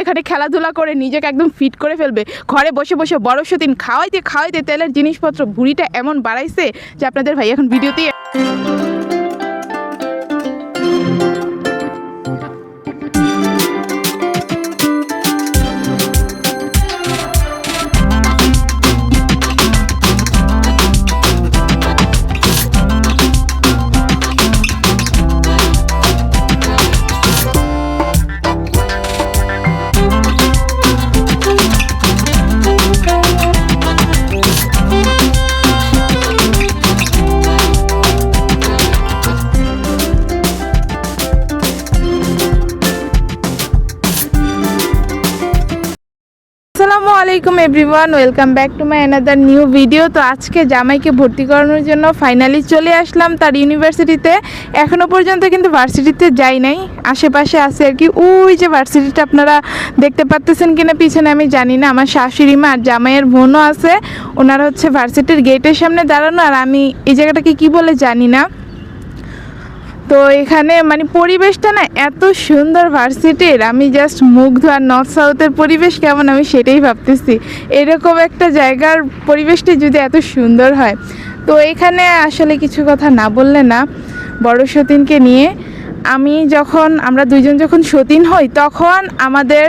এখানে খেলাধুলা করে নিজেকে একদম ফিট করে ফেলবে। ঘরে বসে বসে বড় সতীন খাওয়াইতে খাওয়াইতে তেলের জিনিসপত্র ভুঁড়িটা এমন বাড়াইছে যে আপনাদের ভাই এখন ভিডিওতেই আসসালামু আলাইকুম everyone, welcome back to my another new video. তো আজকে জামাইকে ভর্তি করানোর জন্য ফাইনালি চলে আসলাম তার ইউনিভার্সিটিতে। এখনও পর্যন্ত কিন্তু ভার্সিটিতে যাই নাই, আশেপাশে আছে আর কি। ওই যে ভার্সিটিটা আপনারা দেখতে পাচ্ছেন কিনা পিছনে আমি জানি না। আমার শাশুড়ি মা আর জামাইয়ের বোনও আছে, ওনারা হচ্ছে ভার্সিটির গেটের সামনে দাঁড়ানো, আর আমি এই জায়গাটাকে কি বলে জানি না। তো এখানে মানে পরিবেশটা না এত সুন্দর ভার্সিটির, আমি জাস্ট মুগ্ধ। আর নর্থ সাউথের পরিবেশ কেমন আমি সেটাই ভাবতেছি, এরকম একটা জায়গার পরিবেশটি যদি এত সুন্দর হয়। তো এখানে আসলে কিছু কথা না বললে না, বড় সতীনকে নিয়ে আমরা দুইজন যখন সতীন হই তখন আমাদের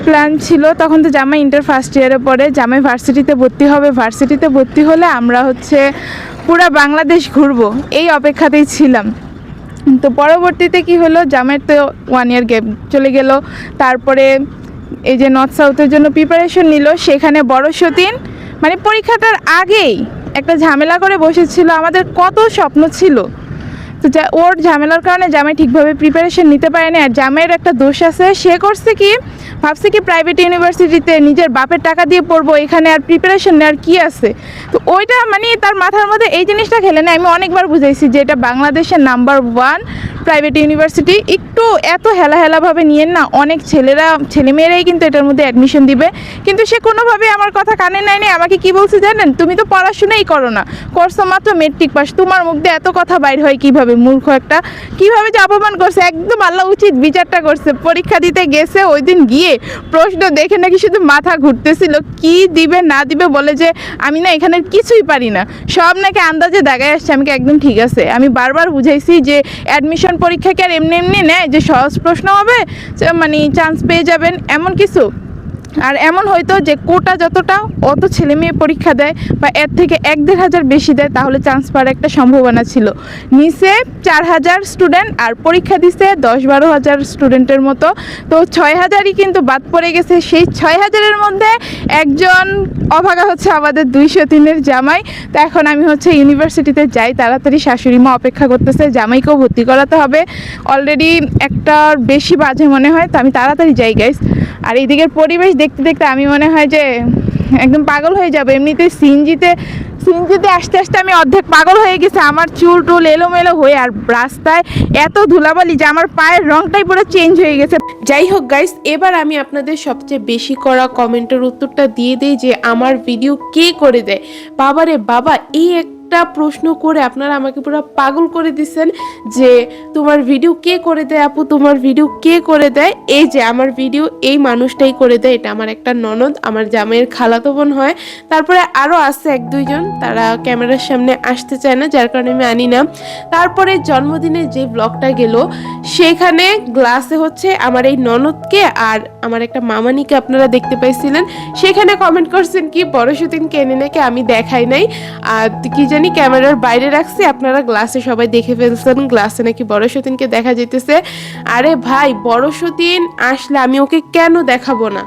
প্ল্যান ছিল, তখন তো জামাই ইন্টার ফার্স্ট ইয়ারে পড়ে, জামাই ভার্সিটিতে ভর্তি হবে। ভার্সিটিতে ভর্তি হলে আমরা হচ্ছে পুরা বাংলাদেশ ঘুরবো, এই অপেক্ষাতেই ছিলাম। তো পরবর্তীতে কি হলো, জামাইয়ের তো 1 ইয়ার গ্যাপ চলে গেল। তারপরে এই যে নর্থ সাউথের জন্য প্রিপারেশন নিল, সেখানে বড় সতীন মানে পরীক্ষাটার আগেই একটা ঝামেলা করে বসেছিল। আমাদের কত স্বপ্ন ছিল, তো ওর ঝামেলার কারণে জামাই ঠিকভাবে প্রিপারেশন নিতে পারেনি। আর জামাইয়ের একটা দোষ আছে, সে করছে কি, ভাবছে কি প্রাইভেট ইউনিভার্সিটিতে নিজের বাপের টাকা দিয়ে পড়বো, এখানে আর প্রিপারেশন নেওয়ার কী আছে। তো ওইটা মানে তার মাথার মধ্যে এই জিনিসটা খেলে না। আমি অনেকবার বুঝাইছি যে এটা বাংলাদেশের নাম্বার 1 প্রাইভেট ইউনিভার্সিটি, একটু এত হেলাভাবে নিয়েন না। অনেক ছেলেমেয়েরাই কিন্তু এটার মধ্যে অ্যাডমিশন দিবে, কিন্তু সে কোনোভাবে আমার কথা কানে নেয়নি। আমাকে কি বলছে জানেন, তুমি তো পড়াশোনাই করো না, করছো মাত্র মেট্রিক পাস, তোমার মুখ দিয়ে এত কথা বাইর হয় কীভাবে, মূর্খ একটা। কীভাবে যে অপমান করছে, একদম আল্লাহ উচিত বিচারটা করছে। পরীক্ষা দিতে গেছে, ওই দিন গিয়ে প্রশ্ন দেখে নাকি শুধু মাথা ঘুরতেছিল, কি দিবে না দিবে বলে যে আমি না এখানে কিছুই পারি না, সব নাকি আন্দাজে দাগায় আসছে। আমি একদম ঠিক আছে, আমি বারবার বুঝাইছি যে অ্যাডমিশন পরীক্ষাকে আর এমনি এমনি নেয় যে সহজ প্রশ্ন হবে মানে চান্স পেয়ে যাবেন এমন কিছু। আর এমন হয়তো যে কোটা যতটা অত ছেলে মেয়ে পরীক্ষা দেয় বা এর থেকে 1-1.5 হাজার বেশি দেয়, তাহলে চান্স পাওয়ার একটা সম্ভাবনা ছিল। নিচে 4,000 স্টুডেন্ট আর পরীক্ষা দিছে 10-12 হাজার স্টুডেন্টের মতো, তো 6,000ই কিন্তু বাদ পড়ে গেছে। সেই 6,000-এর মধ্যে একজন অভাগা হচ্ছে আমাদের 203-এর জামাই। তো এখন আমি হচ্ছে ইউনিভার্সিটিতে যাই তাড়াতাড়ি, শাশুড়ি মা অপেক্ষা করতেছে, জামাইকেও ভর্তি করাতে হবে। অলরেডি 1টার বেশি বাজে মনে হয়, তো আমি তাড়াতাড়ি যাই গাইস। আর এইদিকের পরিবেশ দেখতে দেখতে আমি মনে হয় যে একদম পাগল হয়ে যাবে। এমনিতে সিএনজিতে আস্তে আস্তে আমি অর্ধেক পাগল হয়ে গেছে, আমার চুল টুল এলোমেলো হয়ে, আর রাস্তায় এত ধুলাবালি যে আমার পায়ের রংটাই পুরো চেঞ্জ হয়ে গেছে। যাই হোক গাইস, এবার আমি আপনাদের সবচেয়ে বেশি করা কমেন্টের উত্তরটা দিয়ে দিই যে আমার ভিডিও কে করে দেয়। বাবারে বাবা, এই একটা প্রশ্ন করে আপনারা আমাকে পুরো পাগল করে দিচ্ছেন যে তোমার ভিডিও কে করে দেয় আপু, তোমার ভিডিও কে করে দেয়। এই যে আমার ভিডিও এই মানুষটাই করে দেয়, এটা আমার একটা ননদ, আমার জামাইয়ের খালাতো বোন হয়। তারপরে আরও আছে 1-2 জন, তারা ক্যামেরার সামনে আসতে চায় না, যার কারণে আমি আনি না। তারপরে জন্মদিনে যে ব্লগটা গেল, সেখানে গ্লাসে হচ্ছে আমার এই ননদকে আর আমার একটা মামানিকে আপনারা দেখতে পাইছিলেন। সেখানে কমেন্ট করছেন কি বড় সতীনকে এনে নাকি আমি দেখাই নাই, আর কি জানি ক্যামেরার বাইরে রাখছি, আপনারা গ্লাসে সবাই দেখে ফেলছেন, গ্লাসে নাকি বড় সতীনকে দেখা যেতেছে। আরে ভাই, বড় সতীন আসলে আমি ওকে কেন দেখাবো না,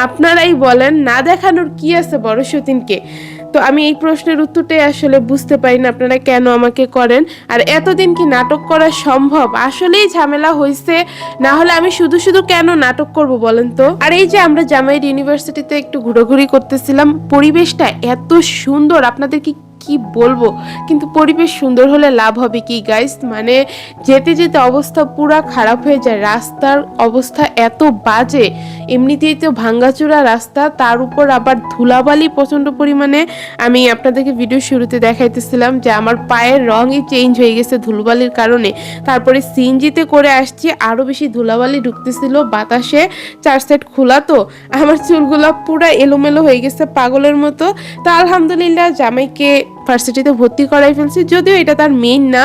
আপনারাই বলেন, না দেখানোর কি আছে বড় সতীনকে। তো আমি এই প্রশ্নের উত্তরটাই আসলে বুঝতে পারি না, আপনারা কেন আমাকে করেন। আর এতদিন কি নাটক করা সম্ভব? আসলেই ঝামেলা হয়েছে, না হলে আমি শুধু শুধু কেন নাটক করব বলেন তো। আর এই যে আমরা জামাইয়ের ইউনিভার্সিটিতে একটু ঘোরাঘুরি করতেছিলাম, পরিবেশটা এত সুন্দর, আপনাদের কি কি বলবো, কিন্তু পরিবেশ সুন্দর হলে লাভ হবে কি গাইস, মানে যেতে যেতে অবস্থা পুরা খারাপ হয়ে যায়, রাস্তার অবস্থা এত বাজে, এমনিতেই তো ভাঙ্গাচোরা রাস্তা, তার উপর আবার ধুলাবালি প্রচন্ড পরিমাণে। আমি আপনাদেরকে ভিডিও শুরুতে দেখাইতেছিলাম যে আমার পায়ের রঙই চেঞ্জ হয়ে গেছে ধুলাবালির কারণে। তারপরে সিএনজিতে করে আসছি, আরো বেশি ধুলাবালি ঢুকতেছিল, বাতাসে 4 সাইড খোলা, তো আমার চুলগুলো পুরা এলোমেলো হয়ে গেছে পাগলের মতো। তা আলহামদুলিল্লাহ জামাইকে ভার্সিটিতে ভর্তি করাই ফেলছি, যদিও এটা তার মেইন না,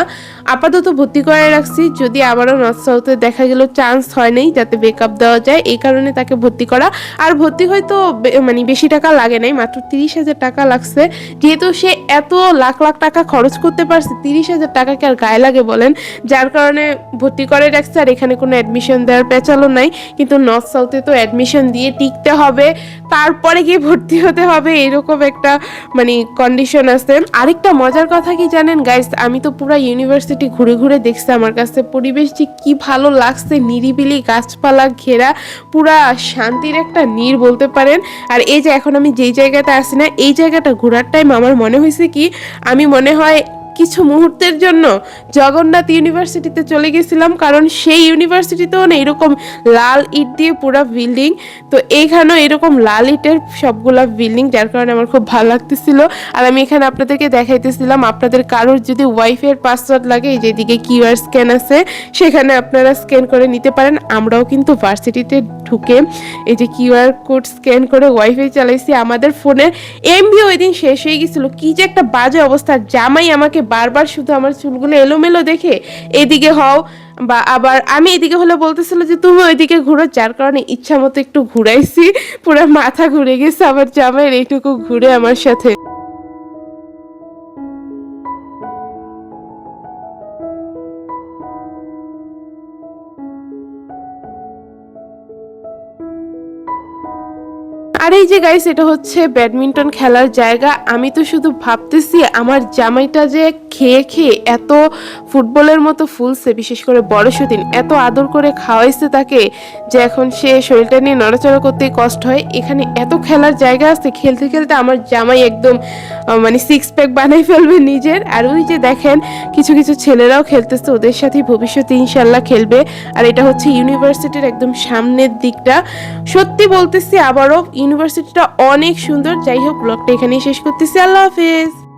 আপাতত ভর্তি করাই রাখছি। যদি আবারও নর্থ সাউথে দেখা গেল চান্স হয় নাই যাতে বেকআপ দেওয়া যায়, এই কারণে তাকে ভর্তি করা। আর ভর্তি হয়তো মানে বেশি টাকা লাগে নাই, মাত্র 30,000 টাকা লাগছে। যেহেতু সে এত লাখ লাখ টাকা খরচ করতে পারছে, 30,000 টাকা কি আর গায়ে লাগে বলেন, যার কারণে ভর্তি করে রাখছে। আর এখানে কোনো অ্যাডমিশন দেওয়ার পেঁচালো নাই, কিন্তু নর্থ সাউথে তো অ্যাডমিশন দিয়ে টিকতে হবে, তারপরে গিয়ে ভর্তি হতে হবে, এরকম একটা মানে কন্ডিশন আছে। আরেকটা মজার কথা কি জানেন গাইস, আমি তো পুরো ইউনিভার্সিটি ঘুরে ঘুরে দেখছি, আমার কাছে পরিবেশ যে কি ভালো লাগছে, নিরিবিলি গাছপালা ঘেরা, পুরা শান্তির একটা নীড় বলতে পারেন। আর এই যে এখন আমি যেই জায়গাটা আছি না, এই জায়গাটা ঘোরার টাইম আমার মনে হয়েছে কি, আমি মনে হয় কিছু মুহূর্তের জন্য জগন্নাথ ইউনিভার্সিটিতে চলে গেছিলাম, কারণ সেই ইউনিভার্সিটিতেও না এরকম লাল ইট দিয়ে পুরা বিল্ডিং, তো এইখানেও এরকম লাল ইটের সবগুলা বিল্ডিং, যার কারণে আমার খুব ভালো লাগতেছিল। আর আমি এখানে আপনাদেরকে দেখাইতেছিলাম, আপনাদের কারোর যদি ওয়াইফাই এর পাসওয়ার্ড লাগে, এই যেদিকে কিউআর স্ক্যান আছে, সেখানে আপনারা স্ক্যান করে নিতে পারেন। আমরাও কিন্তু ভার্সিটিতে ঢুকে এই যে কিউআর কোড স্ক্যান করে ওয়াইফাই চালাইছি। আমাদের ফোনের এমবি ওই দিন শেষ হয়ে গেছিল, কি যে একটা বাজে অবস্থা। জামাই আমাকে বারবার শুধু আমার চুলগুলো এলোমেলো দেখে এদিকে হও, বা আবার আমি এদিকে হলে বলতেছিল যে তুমি ওইদিকে ঘুরো, যার কারণে ইচ্ছা মতো একটু ঘুরাইছি, পুরো মাথা ঘুরে গেছে আমার জামাইয়ের এইটুকু ঘুরে আমার সাথে। আর এই যে গাইস, এটা হচ্ছে ব্যাডমিন্টন খেলার জায়গা। আমি তো শুধু ভাবতেছি আমার জামাইটা যে খেয়ে খেয়ে এত ফুটবলের মতো ফুলছে, বিশেষ করে বড়সুদিন এত আদর করে খাওয়াইছে তাকে, যে এখন সে শরীরটা নিয়ে নড়াচড়া করতেই কষ্ট হয়। এখানে এত খেলার জায়গা আছে, খেলতে খেলতে আমার জামাই একদম মানে 6 প্যাক বানাই ফেলবে নিজের। আর ওই যে দেখেন কিছু কিছু ছেলেরাও খেলতেছে, ওদের সাথে ভবিষ্যতে ইনশাল্লাহ খেলবে। আর এটা হচ্ছে ইউনিভার্সিটির একদম সামনের দিকটা। সত্যি বলতেছি আবারও, ইউনিভার্সিটিটা অনেক সুন্দর। যাই হোক, ব্লগটা এখানেই শেষ করতেছি। আল্লাহ হাফেজ।